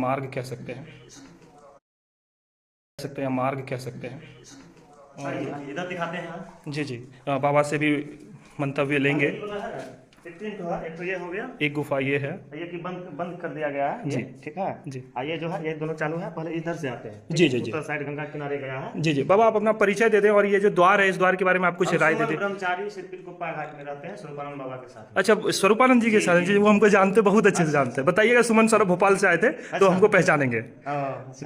मार्ग कह सकते हैं, मार्ग कह सकते हैं। इधर दिखाते हैं। जी जी, बाबा से भी मंतव्य लेंगे। एक तो ये हो गया, एक गुफा ये है ये कि बंद बंद कर दिया गया है जी। ठीक है जी ये जो है ये दोनों चालू है। पहले इधर से आते हैं जी जी जी उत्तर साइड गंगा किनारे गया है। जी जी। बाबा आप अपना परिचय दे दें और ये जो द्वार है इस द्वार के बारे में आप कुछ राय दे दें। ब्रह्मचारी शिरपीर गुप्पा घाट में रहते हैं स्वरूपानंद बाबा के साथ। अच्छा, स्वरूपानंद जी के साथ जी, वो हमको जानते, बहुत अच्छे से जानते हैं। बताइएगा, सुमन सौरभ भोपाल से आए थे तो हमको पहचानेंगे।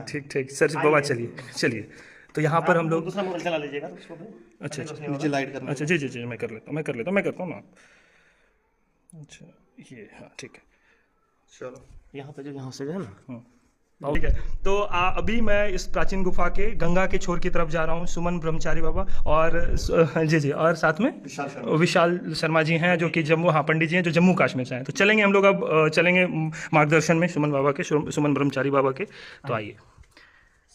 ठीक ठीक सर, बाबा चलिए चलिए। तो यहाँ पर हम लोग दूसरा मोबाइल चला लीजिएगा उसको भी। अच्छा अच्छा नीचे लाइट करना। अच्छा जी जी जी, मैं कर लेता हूँ ना। अच्छा ये, हाँ ठीक है, चलो यहाँ पे जो यहाँ से जो है ना, ठीक है। तो अभी मैं इस प्राचीन गुफा के गंगा के छोर की तरफ जा रहा हूँ। सुमन ब्रह्मचारी बाबा और जी जी, और साथ में विशाल शर्मा जी हैं जो कि जम्मू, हाँ पंडित जी हैं जो जम्मू कश्मीर से हैं। तो चलेंगे हम लोग, अब चलेंगे मार्गदर्शन में सुमन बाबा के, सुमन ब्रह्मचारी बाबा के। तो आइए।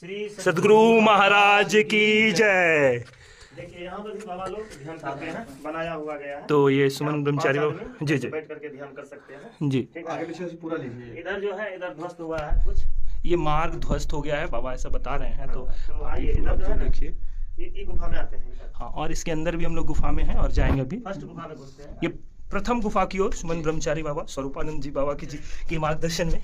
श्री सदगुरु महाराज की जय। देखिए यहाँ पर भी बाबा लोग ध्यान करते हैं, बनाया हुआ गया है। तो ये सुमन ब्रह्मचारी बाबा जी जी बैठ करके ध्यान कर सकते हैं जी। आगे पीछे से पूरा लीजिए। इधर जो है इधर ध्वस्त हुआ है कुछ, ये मार्ग ध्वस्त हो गया है, बाबा ऐसा बता रहे हैं। तो आइए इधर जो है ना, देखिए, ये गुफा में आते हैं इधर। हाँ, और इसके अंदर भी हम लोग गुफा में हैं और जाएंगे अभी। फर्स्ट गुफा में घुसते हैं। ये प्रथम गुफा की ओर सुमन ब्रह्मचारी बाबा, स्वरूपानंद जी बाबा की मार्गदर्शन में।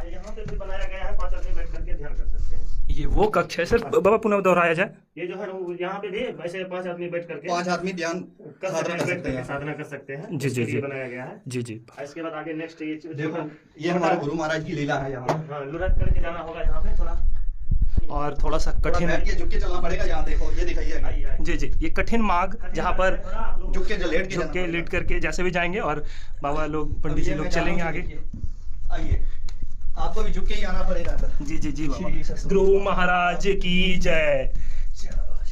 यहाँ पे भी बनाया गया है, 5 आदमी बैठ करके ध्यान कर सकते हैं। ये वो कक्ष है सर, बाबा पुनः दोहराया जाए। ये जो है यहाँ पे भी वैसे 5 आदमी बैठ करके 5 आदमी ध्यान साधना कर सकते हैं। जी जी जी, बनाया गया है। जी जी। इसके बाद आगे नेक्स्ट ये देखो, ये हमारे गुरु महाराज की लीला है। यहाँ हाँ, लुढ़क करके जाना होगा यहाँ पे थोड़ा, और थोड़ा सा कठिन बैठ के झुक के चलना पड़ेगा। यहाँ देखो, ये दिखाइए। जी जी, ये कठिन मार्ग जहाँ पर झुक के लेट करके जैसे भी जाएंगे, और बाबा लोग, पंडित जी लोग चलेंगे आगे। आइए, आपको भी झुक के ही आना पड़ेगा। जी जी जी बाबा। गुरु महाराज की जय।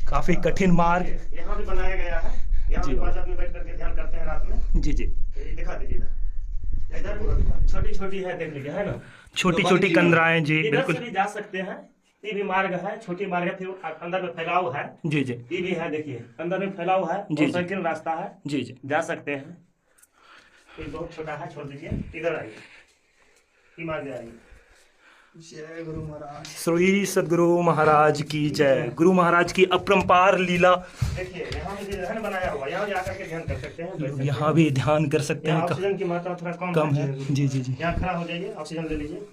काफी कठिन मार्ग यहाँ भी बनाया गया है। यहाँ भी 5 आदमी बैठ करके ध्यान करते हैं रात में। जी जी। दिखा दीजिए इधर, छोटी छोटी है, देख लीजिए है ना, छोटी छोटी कंदराएं जी, इधर बिल्कुल। से भी जा सकते हैं। ये भी मार्ग है, छोटी मार्ग है, फिर अंदर में फैलाव है। जी जी ये भी है, देखिए अंदर में फैलाव है, जी, संकीर्ण रास्ता है, जी जी। जा सकते हैं। ये बहुत छोटा है, छोड़ दीजिए। इधर आइए, ये मार्ग आइए। जय गुरु महाराज। श्री सदगुरु महाराज की जय। गुरु महाराज की अपरंपार लीला। देखिए यहाँ भी रहन बनाया हुआ, यहाँ भी आकर के ध्यान कर सकते हैं, बैठ सकते यहाँ भी ध्यान कर सकते हैं। हैं। ऑक्सीजन की मात्रा थोड़ा कम है। जी जी जी। यहाँ खड़ा हो जाइए, ऑक्सीजन ले लीजिए।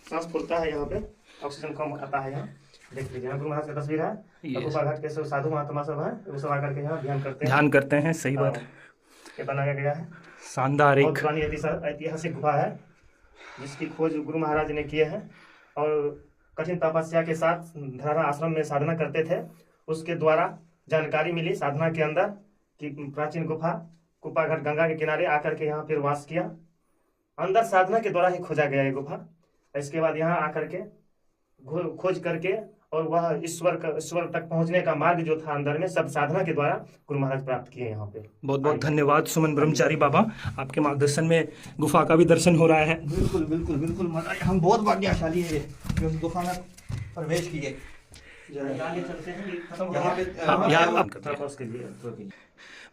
सांस फूलता है यहाँ पे, ऑक्सीजन कम खाता है यहाँ। देख लीजिए, यहाँ गुरु महाराज की तस्वीर है। गुफा घाट के सब साधु महात्मा सब है, वो सब आकर के यहाँ ध्यान करते हैं। सही बात। ये बनाया गया है, शानदार बहुत एक पुरानी ऐतिहासिक गुफा है, जिसकी खोज गुरु महाराज ने किए हैं और कठिन तपस्या के साथ धरा आश्रम में साधना करते थे। उसके द्वारा जानकारी मिली साधना के अंदर कि प्राचीन गुफा घाट गंगा के किनारे आकर के यहाँ फिर वास किया। अंदर साधना के द्वारा ही खोजा गया ये गुफा। इसके बाद यहाँ आकर के खोज करके और वह ईश्वर तक पहुंचने का मार्ग जो था अंदर में, सब साधना के द्वारा गुरु महाराज प्राप्त किए यहाँ पे। बहुत बहुत धन्यवाद सुमन ब्रह्मचारी बाबा, आपके मार्गदर्शन में गुफा का भी दर्शन हो रहा है। बिल्कुल बिल्कुल बिल्कुल महाराज, हम बहुत भाग्यशाली है जो इस गुफा में प्रवेश किए।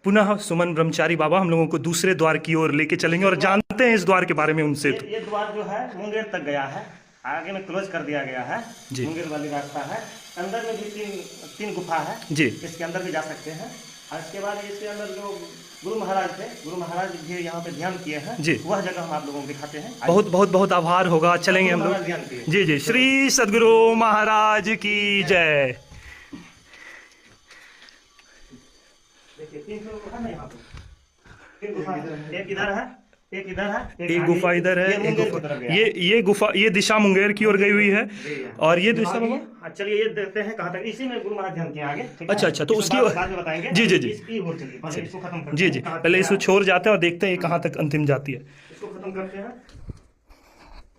पुनः सुमन ब्रह्मचारी बाबा हम लोगों को दूसरे द्वार की ओर लेके चलेंगे और जानते हैं इस द्वार के बारे में उनसे। ये द्वार जो है मुंगेर तक गया है, आगे में क्लोज कर दिया गया है। मुंगेर वाली रास्ता है। अंदर में भी तीन गुफा है जी, इसके अंदर भी जा सकते हैं। और इसके बाद इसके अंदर जो गुरु महाराज थे, गुरु महाराज भी यहाँ पे ध्यान किए हैं जी, वह जगह हम आप लोगों को दिखाते हैं। बहुत बहुत बहुत आभार होगा, चलेंगे हम लोग। जी जी, श्री सदगुरु महाराज की जय। देखिए 3 गुफा है ना यहाँ पे, 3 गुफा है, एक इधर है, एक इधर है, एक गुफा इधर है, एक गुफा ये गुफा, ये दिशा मुंगेर की ओर गई हुई है। और ये दिशा बाबा, चलिए ये देखते हैं कहाँ तक। इसी में गुरु महाराज ध्यान किए आगे। अच्छा अच्छा, तो उसकी बाद में बताएंगे। जी जी जी इसको खत्म करते हैं। जी जी, पहले इसको छोड़ जाते हैं और देखते हैं ये कहाँ तक अंतिम जाती है। इसको खत्म करते हैं।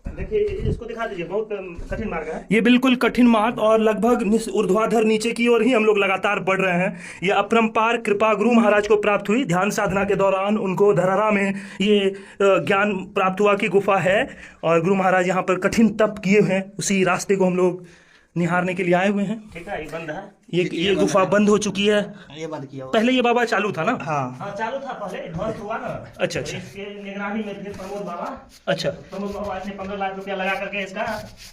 देखिए इसको दिखा दीजिए, बहुत कठिन मार्ग है ये, बिल्कुल कठिन मार्ग, और लगभग ऊर्ध्वाधर नीचे की ओर ही हम लोग लगातार बढ़ रहे हैं। ये अपरंपार कृपा गुरु महाराज को प्राप्त हुई। ध्यान साधना के दौरान उनको धरारा में ये ज्ञान प्राप्त हुआ कि गुफा है, और गुरु महाराज यहाँ पर कठिन तप किए हैं। उसी रास्ते को हम लोग निहारने के लिए आए हुए हैं। ठीक है, ये बंद है। ये गुफा बंद हो चुकी है। ये बंद किया हुआ। पहले ये बाबा चालू था ना? हाँ हाँ, चालू था पहले, ध्वस्त हुआ ना। अच्छा, अच्छा। इसके निगरानी में फिर प्रमोद बाबा अच्छा ने 15 लाख रुपया लगा करके इसका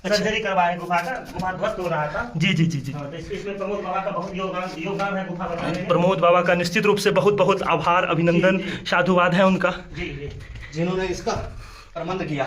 सर्जरी करवाए गुफा का। गुफा ध्वस्त हो रहा था। जी जी जी जी। हाँ, तो इसमें प्रमोद बाबा का बहुत योगदान है गुफा बनाने में। प्रमोद बाबा का निश्चित रूप से बहुत बहुत आभार, अभिनंदन, जी, जी। साधुवाद है उनका। जी जी। जिन्होंने इसका प्रबंध किया।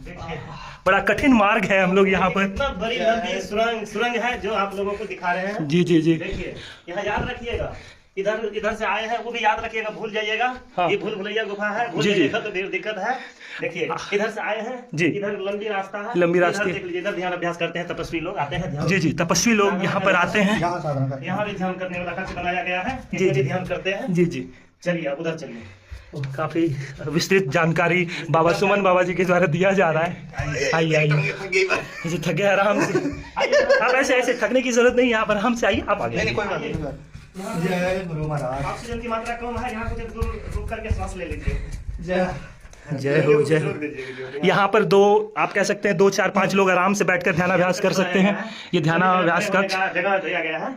देखिए, बड़ा कठिन मार्ग है हम लोग यहाँ पर। इतना बड़ी लंबी सुरंग है जो आप लोगों को दिखा रहे हैं। जी जी जी। देखिए, यहाँ याद रखिएगा, इधर से आए हैं वो भी याद रखिएगा, भूल जाइएगा। हाँ। ये भूल भुलैया गुफा है, भूल जी, जी। जाइएगा तो दिक्कत है। देखिए, इधर से आए हैं जी। इधर लंबी रास्ता है, लंबी इधर रास्ते। देख लीजिए, इधर ध्यान अभ्यास करते हैं, तपस्वी लोग आते हैं ध्यान। जी जी, तपस्वी लोग यहाँ पर आते हैं। यहाँ साधना करते हैं। यहाँ भी ध्यान करने वाला कक्ष बनाया गया है, जी, इसमें भी जी। ध्यान करते हैं। जी जी। चलिए अब उधर चलिए। काफी विस्तृत जानकारी बाबा सुमन बाबा जी के द्वारा दिया जा रहा है। आइए आइए, ऐसे थके आराम से। आप ऐसे थकने की जरूरत नहीं है, यहाँ पर हमसे आइए, आप आगे नहीं आइए। कोई बात नहीं। जय गुरु महाराज। ऑक्सीजन की मात्रा कम है, यहाँ कुछ दूर रुक करके सांस ले लीजिए। जय जय हो जय हो। यहाँ पर आप कह सकते हैं 2 4 5 लोग आराम से बैठकर ध्यानाभ्यास कर सकते हैं। ये ध्यानाभ्यास कक्ष जगह दिया गया है,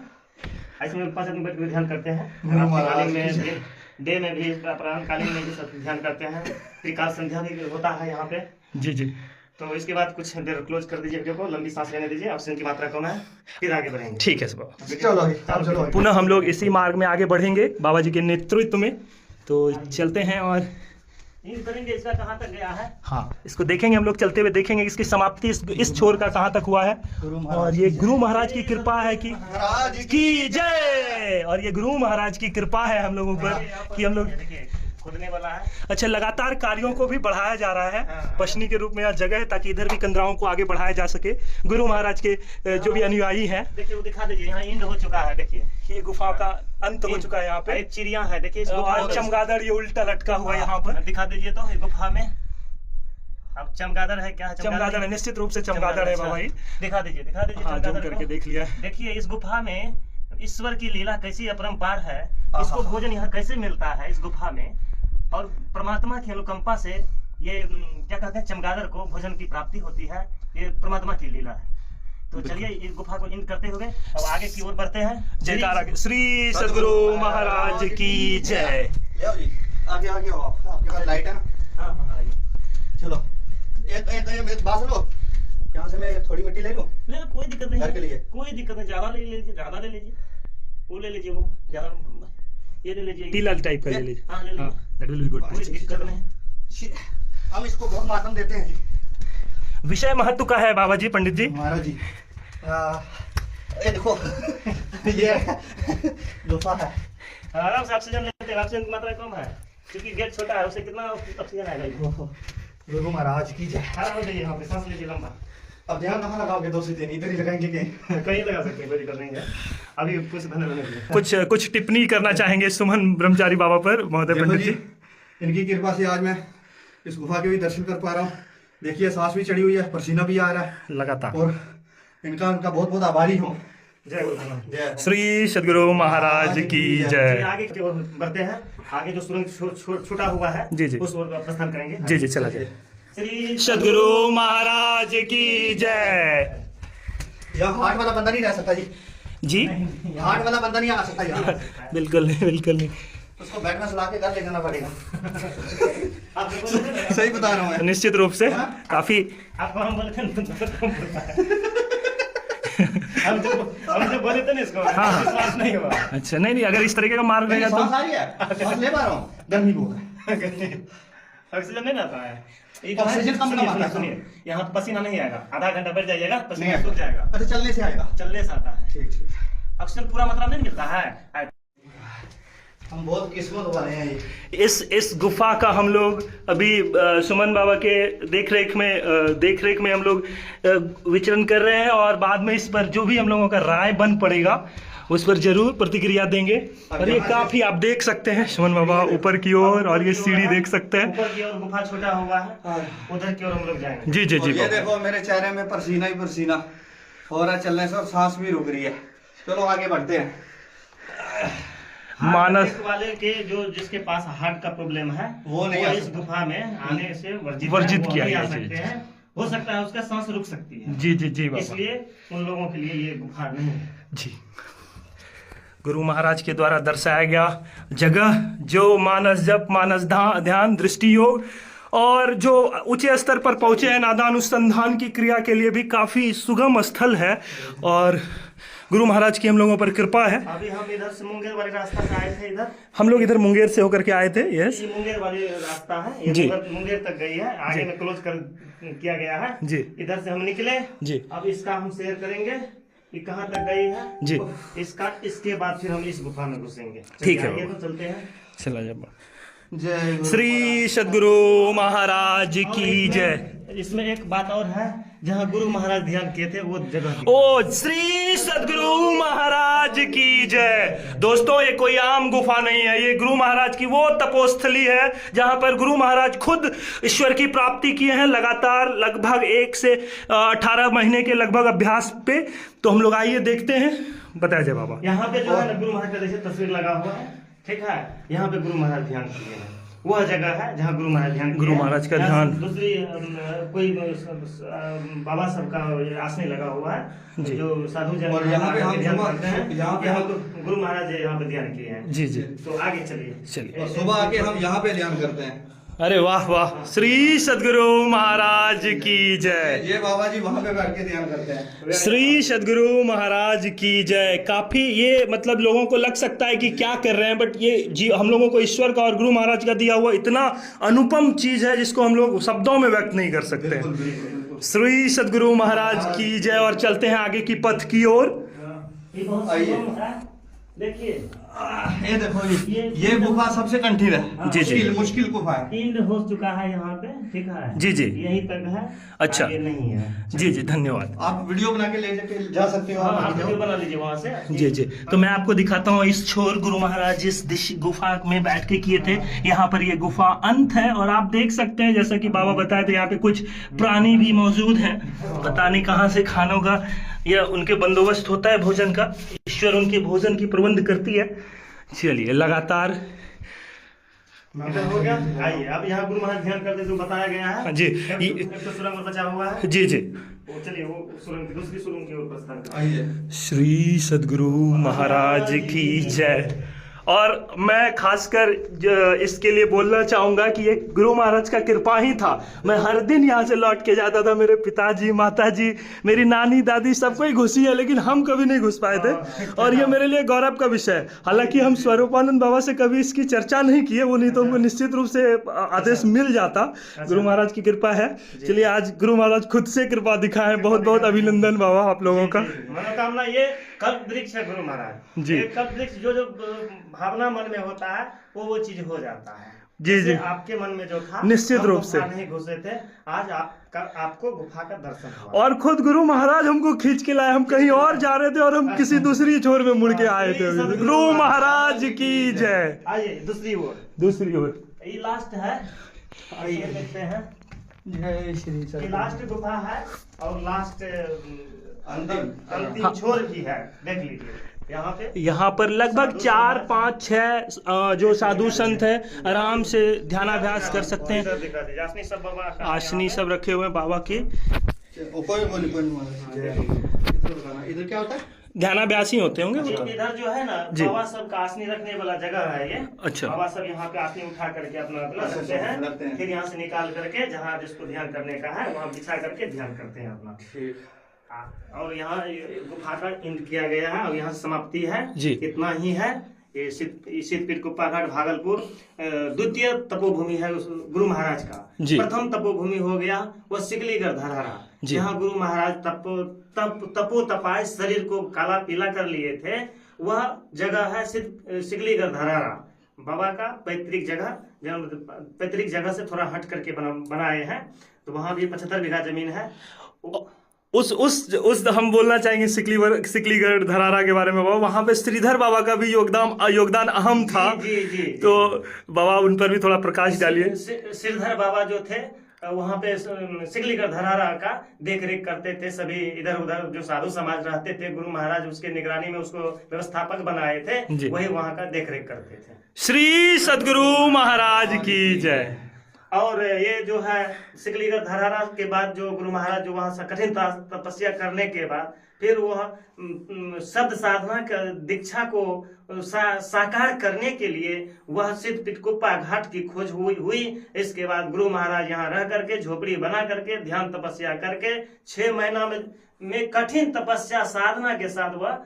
इसमें 5 आदमी बैठ कर ध्यान करते हैं। गुरु महाराज रात्रिकालीन में की जय। डे में भी, प्रातःकालीन में भी सब ध्यान करते हैं। त्रिकाल संध्या भी होता है यहाँ पे। जी जी। तो इसके बाद कुछ देर क्लोज कर दीजिए वीडियो को, लंबी सांस लेने दीजिए, ऑक्सीजन की मात्रा कम है, फिर आगे बढ़ेंगे। ठीक है बाबा। चलो अब चलो। पुनः हम लोग इसी मार्ग में आगे बढ़ेंगे बाबा जी के नेतृत्व में। तो चलते हैं और इन करेंगे इसका कहाँ तक गया है। हाँ, इसको देखेंगे हम लोग, चलते हुए देखेंगे इसकी समाप्ति इस छोर का कहाँ तक हुआ है। और ये गुरु महाराज की कृपा है कि महाराज की जय। और ये गुरु महाराज की कृपा है हम लोगों पर कि हम लोग देखिए, खुदने वाला है। अच्छा, लगातार कार्यों को भी बढ़ाया जा रहा है। पशनी के रूप में यह जगह है ताकि इधर भी कंदराओं को आगे बढ़ाया जा सके। गुरु महाराज के जो भी अनुयायी हैं। देखिए, वो दिखा दीजिए, यहाँ इंड हो चुका है। देखिए, ये गुफा का अंत हो चुका है यहाँ पे। एक चिड़िया है, देखिए इस गुफा और में। चमगादड़ ये उल्टा लटका हुआ है यहाँ पर। दिखा दीजिए तो इस गुफा में। अब चमगादड़ है, क्या है? चमगादड़ है, निश्चित रूप से चमगादड़ है बाबा जी। दिखा दीजिए हाँ, जूम करके देख लिया है। देखिए, इस गुफा में ईश्वर की लीला कैसी अपरंपार है। इसको भोजन यहाँ कैसे मिलता है इस गुफा में, और परमात्मा की अनुकंपा से ये क्या कहते हैं, चमगादड़ को भोजन की प्राप्ति होती है। ये परमात्मा की लीला है। तो चलिए इस गुफा को इन करते हुए अब आगे की ओर बढ़ते हैं। जयकारा श्री सद्गुरु महाराज की जय। लियो जी, आगे आगे हो आप। आपके पास लाइट है ना? हाँ हाँ, आइए। चलो एक बात सुनो, यहाँ से मैं थोड़ी मिट्टी ले लूँ। ले लो, कोई दिक्कत नहीं घर के है। लिए? कोई दिक्कत नहीं, ज्यादा ले लीजिए, ज्यादा ले लीजिए, वो ले लीजिए, वो ज्यादा, ये ले लीजिए, टीला टाइप का ले लीजिए। हाँ ले लीजिए, दैट विल बी गुड। कोई दिक्कत नहीं। हम इसको बहुत मातम देते हैं जी। विषय महत्व का है बाबा जी, पंडित जी। महाराज जी, ये देखो ये गुफा है। आराम से ऑक्सीजन लेते हैं, ऑक्सीजन की मात्रा कम है क्योंकि गेट छोटा है, उससे कितना ऑक्सीजन आएगा। गुरु महाराज की जय। आराम हो जाइए, यहाँ पे सांस लीजिए लंबा। अब ध्यान कहाँ लगाओगे? 2 से 3 इधर ही लगाएंगे कहीं? कहीं लगा सकते हैं, कोई दिक्कत नहीं है। अभी कुछ धन्यवाद। कुछ टिप्पणी करना चाहेंगे सुमन ब्रह्मचारी बाबा पर महोदय देखो पंडित जी, जी? इनकी कृपा से आज मैं इस गुफा के भी दर्शन कर पा रहा हूँ। देखिए, सांस भी चढ़ी हुई है, पसीना भी आ रहा है, लगातार। और उनका बहुत बहुत आभारी हूँ। जय गुरु। जय। श्री सद्गुरु महाराज की जय। आगे की ओर बढ़ते हैं। आगे जो सुरंग छोटा हुआ है, जी, जी। उस ओर प्रस्थान करेंगे। जी जी, चला जाए। श्री सद्गुरु महाराज की जय। यहाँ हार्ट वाला बंदा नहीं रह सकता जी। जी हार्ट वाला बंदा नहीं आ सकता यहाँ। बिल्कुल नहीं, बिल्कुल नहीं। उसको बेड में सुला के घर ले जाना पड़ेगा। आप जो बोले थे ना, सही बता रहा हूँ मैं। निश्चित रूप से काफी आपको हम बोले थे ना, तो कम बोलता है। हम जो बोले थे ना, इसको हाँ। विश्वास नहीं हुआ। अच्छा, नहीं अगर इस तरीके का मार्ग रहेगा सांस तो आ रही है, सांस ले पा रहा हूँ, गर्मी बहुत है। ऑक्सीजन नहीं आता है। ऑक्सीजन कम सुनिए, कम आता है। सुनिए, यहाँ पसीना नहीं आएगा, आधा घंटा बैठ जाइएगा, पसीना नहीं सूख जाएगा, अच्छा, चलने से आएगा। चलने से आता है। ठीक ठीक। ऑक्सीजन पूरा मात्रा में नहीं मिलता है। हम बहुत किस्मत वाले हैं ये। इस गुफा का हम लोग अभी सुमन बाबा के देख रेख में हम लोग विचरण कर रहे हैं, और बाद में इस पर जो भी हम लोगों का राय बन पड़ेगा उस पर जरूर प्रतिक्रिया देंगे। और ये काफी आप देख सकते हैं सुमन बाबा ऊपर की ओर, और ये सीढ़ी देख सकते हैं। ऊपर की ओर गुफा छोटा हुआ है, उधर की ओर हम लोग जाएंगे। जी जी और जी ये बाबा। देखो, मेरे चेहरे में पसीना ही पसीना हो रहा है चलने से, और सांस भी रुक रही है। चलो आगे बढ़ते हैं। मानस वाले के जिसके पास हार्ट का प्रॉब्लम है, वो नहीं आ इस सकता। गुफा में आने से वर्जित वर्जित है, वो किया नहीं आ गया, जी, सकते जी। हैं। हो सकता है उसका सांस रुक सकती है। जी जी जी बाबा। इसलिए उन लोगों के लिए ये गुफा नहीं है। जी, गुरु महाराज के द्वारा दर्शाया गया जगह जो मानस जप, मानस ध्यान, दृष्टि योग और जो ऊंचे स्तर पर पहुंचे हैं नादा अनुसंधान की क्रिया के लिए भी काफ़ी सुगम स्थल है और गुरु महाराज की हम लोगों पर कृपा है। अभी हम इधर से मुंगेर वाले रास्ता से आए थे। इधर हम लोग इधर मुंगेर से होकर के आए थे। यस, ये मुंगेर वाले रास्ता है, ये जी। मुंगेर तक गई है, आगे में क्लोज कर किया गया है जी। इधर से हम निकले जी अब इसका हम शेयर करेंगे कि कहाँ तक गई है जी। इसका, इसके बाद फिर हम इस गुफा में घुसेंगे। ठीक है आगे बाबा। तो चलते हैं। चला जा। जय गुरु श्री सद्गुरु महाराज की जय। इसमें एक बात और है, जहाँ गुरु महाराज ध्यान किए थे वो जगह ओ श्री सद्गुरु महाराज की जय। दोस्तों ये कोई आम गुफा नहीं है, ये गुरु महाराज की वो तपोस्थली है जहां पर गुरु महाराज खुद ईश्वर की प्राप्ति किए हैं लगातार लगभग 1 से 18 महीने के लगभग अभ्यास पे। तो हम लोग आइए देखते हैं। बताया जाए बाबा। यहाँ पे जो है ना गुरु महाराज का जैसे तस्वीर लगा हुआ है, ठीक है, यहाँ पे गुरु महाराज ध्यान किए हैं। वह जगह है जहाँ गुरु महाराज ध्यान किए गुरु हैं। महाराज का यहाँ ध्यान। दूसरी कोई बाबा सब का आसनी लगा हुआ है जी। जो साधु जन और यहाँ पे हम ध्यान सुबह- करते हैं। यहाँ पे यहाँ हम- तो गुरु महाराज यहाँ पे ध्यान किए हैं। जी जी तो आगे चलिए। चलिए। और सुबह आके हम यहाँ पे ध्यान करते हैं। अरे वाह वाह, श्री सद्गुरु महाराज की जय। ये बाबा जी वहाँ पे बैठ के ध्यान करते हैं। श्री सद्गुरु महाराज की जय। काफी ये मतलब लोगों को लग सकता है कि क्या कर रहे हैं, बट ये जी हम लोगों को ईश्वर का और गुरु महाराज का दिया हुआ इतना अनुपम चीज है जिसको हम लोग शब्दों में व्यक्त नहीं कर सकते। बिल्कुल बिल्कुल बिल्कुल। श्री सद्गुरु महाराज की जय। और चलते हैं आगे की पथ की ओर। ये बहुत आइए। सुगम है। देखिए ये देखो ये गुफा सबसे कठिन है। जी, जी। मुश्किल गुफा है। एंड हो चुका है यहाँ पे, ठीक है। जी, जी। यहीं तक है। अच्छा। आगे नहीं है। जी जी धन्यवाद। आप वीडियो बना के ले जाके जा सकते हो। हाँ, आप आप वीडियो बना लीजिए वहाँ से। जी जी, तो मैं आपको दिखाता हूँ इस छोर गुरु महाराज जिस गुफा में बैठ के किए थे। यहाँ पर ये गुफा अंत है और आप देख सकते हैं जैसा कि बाबा बताए थे यहाँ पे कुछ प्राणी भी मौजूद हैं। पता नहीं कहाँ से खानों का या उनके बंदोबस्त होता है भोजन का, ईश्वर उनके भोजन की प्रबंध करती है। चलिए लगातार। इधर हो गया। आइए अब यहाँ गुरु महाराज ध्यान करते जो बताया गया है। जी। एक तो सुरंग और बचा हुआ है। जी जी। वो चलिए वो सुरंग दूसरी सुरंग की ओर प्रस्थान करते आइए। श्री सद्गुरु महाराज की जय। और मैं खासकर इसके लिए बोलना चाहूँगा कि ये गुरु महाराज का कृपा ही था। मैं हर दिन यहाँ से लौट के जाता था। मेरे पिताजी, माताजी, मेरी नानी, दादी सब कोई घुसी है, लेकिन हम कभी नहीं घुस पाए थे। और ये मेरे लिए गौरव का विषय है। हालांकि हम स्वरूपानंद बाबा से कभी इसकी चर्चा नहीं किए, वो नहीं तो हमको निश्चित रूप से आदेश मिल जाता। गुरु महाराज की कृपा है। चलिए आज गुरु महाराज खुद से कृपा दिखाए। बहुत बहुत अभिनंदन बाबा आप लोगों का। मनोकामना ये कल्प वृक्ष है गुरु महाराज जी। ये कल्प वृक्ष जो भावना मन में होता है वो चीज हो जाता है। जी जी। जैसे आपके मन में जो था निश्चित हम रूप गुफा से। नहीं घुसे थे, आज आपको गुफा का दर्शन हुआ। और खुद गुरु महाराज हमको खींच के लाए। हम कहीं और जा रहे थे और हम किसी दूसरी छोर में मुड़ के आए थे। गुरु महाराज की जय। आइए दूसरी ओर। दूसरी ओर। ये लास्ट है। आइए देखते हैं। जय श्री ये लास्ट गुफा है और लास्ट अंतिम हाँ। छोर की है। देख लीजिए यहाँ पे। यहाँ पर लगभग 4, 5, 6 जो साधु संत हैं आराम से ध्यानाभ्यास कर सकते हैं। इधर दिखा दीजिए। आसनी सब बाबा का है आसनी यहाँ सब रखे हुए हैं बाबा के। कोई इधर क्या होता है? ध्यानाभ्यास ही होते होंगे वो तो। पे। इधर जो है ना जी। बाबा सब का आसनी रखने वाला जगह है ये। अच्छा। बाबा सब यहाँ पे आसनी उठा करके अपना रखते रखते हैं, हैं। फिर यहाँ से निकाल करके जहाँ जिसको ध्यान करने का है वहाँ बिछा करके ध्यान करते हैं अपना। और यहाँ ये गुफा का इंड किया गया है और यहाँ समाप्ति है। जी। इतना ही है। ये सिद्धपीठ कुप्पा घाट भागलपुर द्वितीय तपोभूमि है उस गुरु महाराज का। जी। प्रथम तपोभूमि हो गया वह सिकलीगढ़ धरहरा, जी। जहाँ गुरु महाराज तपो तपाए शरीर को काला पीला कर लिए थे। वह जगह है सिकलीगढ़ धरहरा। बाबा का पैतृक जगह से थोड़ा हट करके बनाए हैं। तो वहाँ भी 75 बीघा जमीन है। उस हम बोलना चाहेंगे सिकलीगढ़ धरारा के बारे में बाबा। वहाँ पे श्रीधर बाबा का भी योगदान अहम था। जी जी। तो बाबा उन पर भी थोड़ा प्रकाश डालिए। श्रीधर बाबा जो थे वहाँ पे सिकलीगढ़ धरहरा का देख रेख करते थे। सभी इधर उधर जो साधु समाज रहते थे गुरु महाराज उसके निगरानी में उसको व्यवस्थापक बनाए थे, वही वहाँ का देख रेख करते थे। श्री सद्गुरु महाराज की जय। और ये जो है सिकलीगढ़ धरहरा के बाद जो गुरु महाराज जो वहाँ कठिन तपस्या करने के बाद फिर वह शब्द साधना का दीक्षा को साकार करने के लिए वह सिद्ध पिटकुप्पा घाट की खोज हुई। इसके बाद गुरु महाराज यहाँ रह करके झोपड़ी बना करके ध्यान तपस्या करके 6 महीना में कठिन तपस्या साधना के साथ वह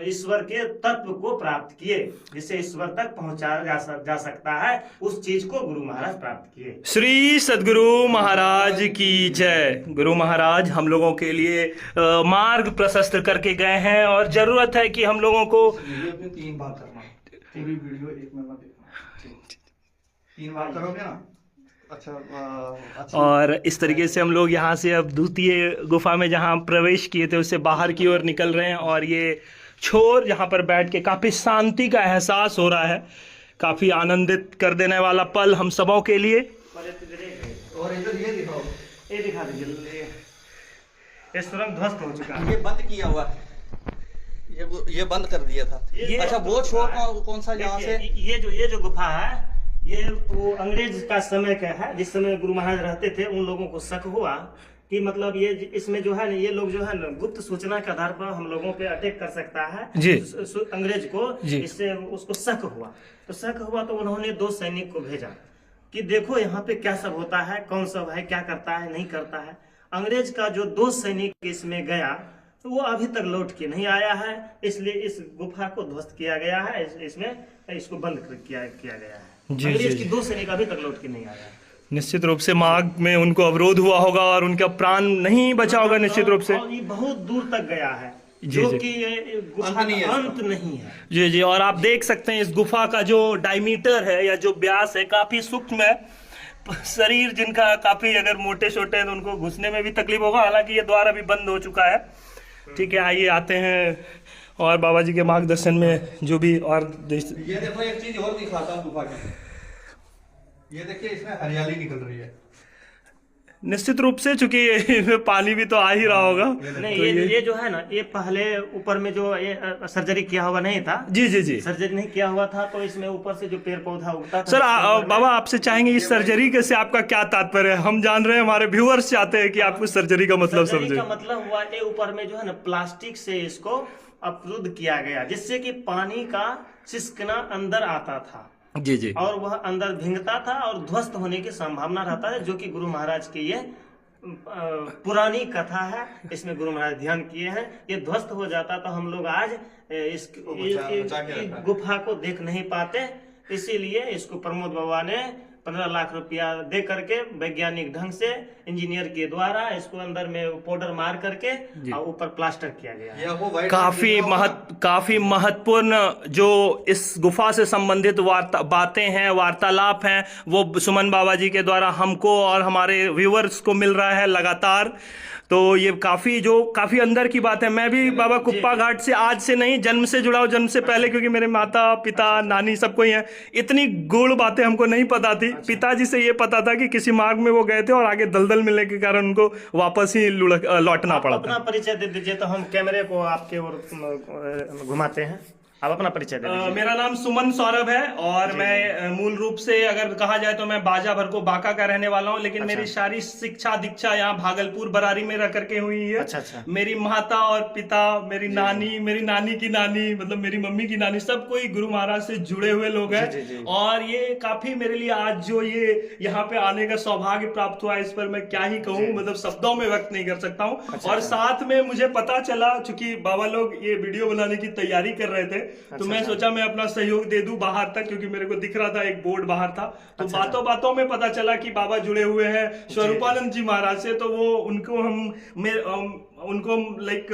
ईश्वर के तत्व को प्राप्त किए, जिसे ईश्वर तक पहुंचाया जा सकता है। उस चीज को गुरु महाराज प्राप्त किए। श्री सद्गुरु महाराज की जय। गुरु महाराज हम लोगों के लिए मार्ग प्रशस्त करके गए हैं और जरूरत है कि हम लोगों को 3 बार करना। टीवी वीडियो 1 महीना देखना, 3 बार करोगे ना। अच्छा। और इस तरीके से हम लोग यहाँ से अब द्वितीय गुफा में जहाँ प्रवेश किए थे उससे बाहर की ओर निकल रहे हैं और ये छोर यहाँ पर बैठ के काफ़ी शांति का एहसास हो रहा है। काफ़ी आनंदित कर देने वाला पल हम सबों के लिए। और इधर ये दिखाओ, ये दिखा दीजिए। ये सुरंग ध्वस्त हो चुका है, ये बंद किया हुआ, ये बंद कर दिया था। अच्छा, वो छोर कौन सा यहाँ से? ये जो गुफा है ये वो अंग्रेज का समय का है। जिस समय गुरु महाराज रहते थे उन लोगों को शक हुआ कि मतलब ये इसमें जो है ना, ये लोग जो है ना गुप्त सूचना के आधार पर हम लोगों पे अटैक कर सकता है जी। अंग्रेज को। इससे उसको शक हुआ, तो शक हुआ तो उन्होंने 2 सैनिक को भेजा कि देखो यहाँ पे क्या सब होता है, कौन सब है, क्या करता है, नहीं करता है। अंग्रेज का जो 2 सैनिक इसमें गया तो वो अभी तक लौट के नहीं आया है, इसलिए इस गुफा को ध्वस्त किया गया है। इसमें इसको बंद किया गया है। अंग्रेज की 2 सैनिक अभी तक लौट के नहीं आया है। निश्चित रूप से मार्ग में उनको अवरोध हुआ होगा और उनका प्राण नहीं बचा होगा निश्चित रूप से। और ये बहुत दूर तक गया है, जो कि ये गुफा अंत नहीं है। जी जी। और आप देख सकते हैं इस गुफा का जो डायमीटर है या जो व्यास है काफी सूक्ष्म है। शरीर जिनका काफी अगर मोटे छोटे हैं तो उनको घुसने में भी तकलीफ होगा। हालांकि ये द्वार अभी बंद हो चुका है। ठीक है, आइए आते हैं और बाबा जी के मार्गदर्शन में जो भी और ये देखो, एक चीज और दिखाता हूँ गुफा की। ये देखिए, इसमें हरियाली निकल रही है। निश्चित रूप से, चूंकि पानी भी तो आ ही रहा होगा। नहीं, तो ये जो है ना, ये पहले ऊपर में जो ये सर्जरी किया हुआ नहीं था। जी जी जी। सर्जरी नहीं किया हुआ था तो इसमें ऊपर से जो पेड़ पौधा उगता था। सर बाबा आपसे चाहेंगे इस सर्जरी के से आपका क्या तात्पर्य है? हम जान रहे हैं, हमारे व्यूअर्स चाहते हैं कि आप उस सर्जरी का मतलब समझे। सर्जरी का मतलब हुआ ये ऊपर में जो है ना प्लास्टिक से इसको अवरुद्ध किया गया, जिससे कि पानी का सिसकना अंदर आता था। जी जी। और वह अंदर भींगता था और ध्वस्त होने की संभावना रहता है, जो कि गुरु महाराज की ये पुरानी कथा है। इसमें गुरु महाराज ध्यान किए हैं। ये ध्वस्त हो जाता तो हम लोग आज इस गुफा को देख नहीं पाते। इसीलिए इसको प्रमोद बाबा ने 15 लाख रुपया दे करके वैज्ञानिक ढंग से इंजीनियर के द्वारा इसको अंदर में पाउडर मार करके और ऊपर प्लास्टर किया गया। काफी महत्वपूर्ण जो इस गुफा से संबंधित बातें हैं, वार्तालाप हैं, वो सुमन बाबा जी के द्वारा हमको और हमारे व्यूअर्स को मिल रहा है लगातार। तो ये काफी अंदर की बात है। मैं भी बाबा कुप्पा घाट से आज से नहीं, जन्म से जुड़ा हूं, जन्म से पहले, क्योंकि मेरे माता पिता नानी सबको ही है। इतनी गूढ़ बातें हमको नहीं पता थी। पिताजी से ये पता था कि किसी मार्ग में वो गए थे और आगे दलदल मिलने के कारण उनको वापस ही लौटना पड़ा था। अपना परिचय दे दीजिए तो हम कैमरे को आपके ओर घुमाते हैं। आप अपना परिचय दे दीजिए। मेरा नाम सुमन सौरभ है और मैं मूल रूप से अगर कहा जाए तो मैं बाजा भर को बांका का रहने वाला हूँ, लेकिन मेरी सारी शिक्षा दीक्षा यहाँ भागलपुर बरारी में रह करके हुई है। अच्छा। मेरी मेरी माता और पिता, मेरी नानी, मेरी नानी की नानी, मतलब मेरी मम्मी की नानी, सब कोई गुरु महाराज से जुड़े हुए लोग हैं। और ये काफी मेरे लिए आज जो ये यहाँ पे आने का सौभाग्य प्राप्त हुआ, इस पर मैं क्या ही कहूँ, मतलब शब्दों में व्यक्त नहीं कर सकता हूँ। और साथ में मुझे पता चला, चूंकि बाबा लोग ये वीडियो बनाने की तैयारी कर रहे थे, तो मैं सोचा मैं अपना सहयोग दे दूं बाहर तक, क्योंकि मेरे को दिख रहा था एक बोर्ड बाहर था। तो बातों बातों में पता चला कि बाबा जुड़े हुए हैं स्वरूपानंद जी महाराज से। तो वो उनको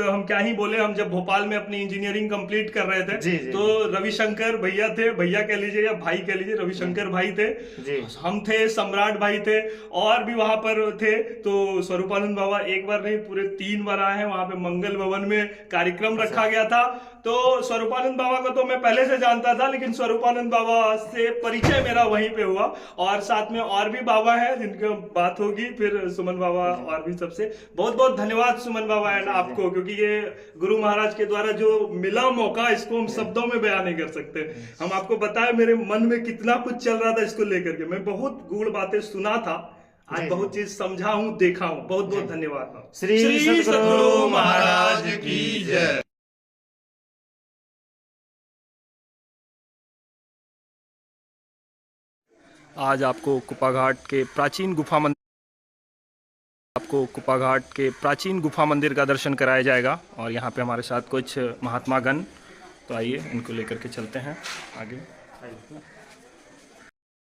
हम क्या ही बोले, हम जब भोपाल में अपनी इंजीनियरिंग कंप्लीट कर रहे थे तो रविशंकर भैया थे, भैया कह लीजिए या भाई कह लीजिए, रविशंकर भाई थे, हम थे, सम्राट भाई थे, और भी वहां पर थे। तो स्वरूपानंद बाबा एक बार नहीं पूरे 3 बार आए हैं। वहां पे मंगल भवन में कार्यक्रम रखा गया था। तो स्वरूपानंद बाबा बाबा को तो मैं पहले से जानता था, लेकिन स्वरूपानंद बाबा से परिचय मेरा वहीं पे हुआ। और साथ में और भी बाबा हैं जिनकी बात होगी फिर सुमन बाबा और भी सबसे बहुत बहुत धन्यवाद सुमन बाबा एंड आपको, क्योंकि ये गुरु महाराज के द्वारा जो मिला मौका इसको हम शब्दों में बयान नहीं कर सकते। हम आपको बताएं मेरे मन में कितना कुछ चल रहा था इसको लेकर के। मैं बहुत गूढ़ बातें सुना था, आज बहुत चीज समझा हूँ, देखा हूँ। बहुत बहुत धन्यवाद। श्री सद्गुरु महाराज की जय। आज आपको कुप्पाघाट के प्राचीन गुफा मंदिर का दर्शन कराया जाएगा। और यहाँ पे हमारे साथ कुछ महात्मा गण, तो आइए इनको लेकर के चलते हैं आगे।